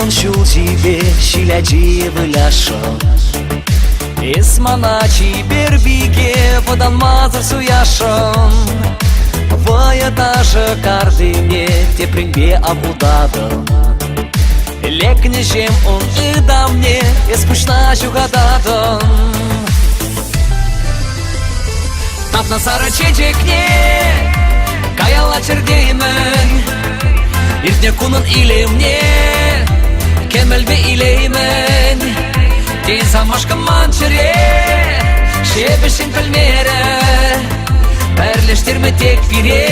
Çunun şulcibe şilacı vılaşon Esmanaçı bir bige Поданмазır суяшон В этаже кардине Те принге абудадон Лекнежем он и да мне И скучна жугададон Tapna sarı çiçekne Kayala çerdeymen İrtne kunun ilimne Kemel be ileymen Din samashka mançere Şebeşin pelmere Perleştir me tek fire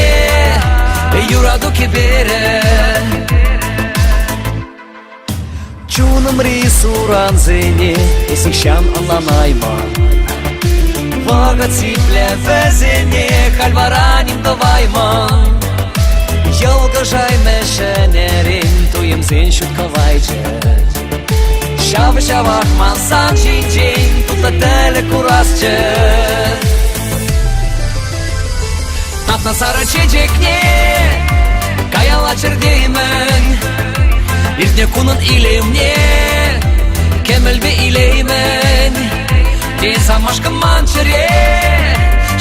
Yuradu kebere Çunum risuran zeni Esikşan anlanayman Vaga ципле везене Хальвараним давайман Yolga jaymeşenerin Tuyum zen şutkovayce Şavı şavakman sançicin Tuta tele kurasçı Tatna sarı çiçekne Kayala çerdeymen İrtne kunun ilimne Kemel be ileymen Din samashka mançere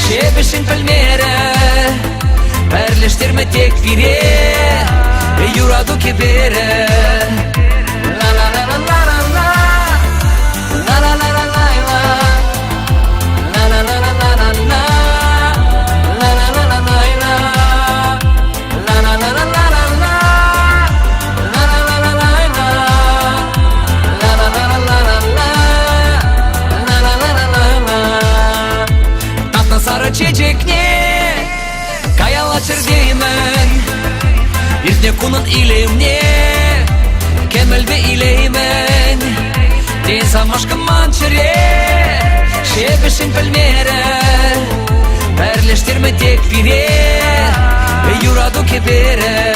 Şebeşin pelmere Perleştirme tek fire Yuradu kebere La la la la la la la La la la la la la La la la la la la la La la la la la la La la la la la la la La la la la la la La la la la la la Tatna sarı çiçekne Kayala çerdeymen İrtne kunun ilimne Kemel be ileymen Din samashka mançere Şebeşin pelmere Perleştirme tek fire Yuradu kebere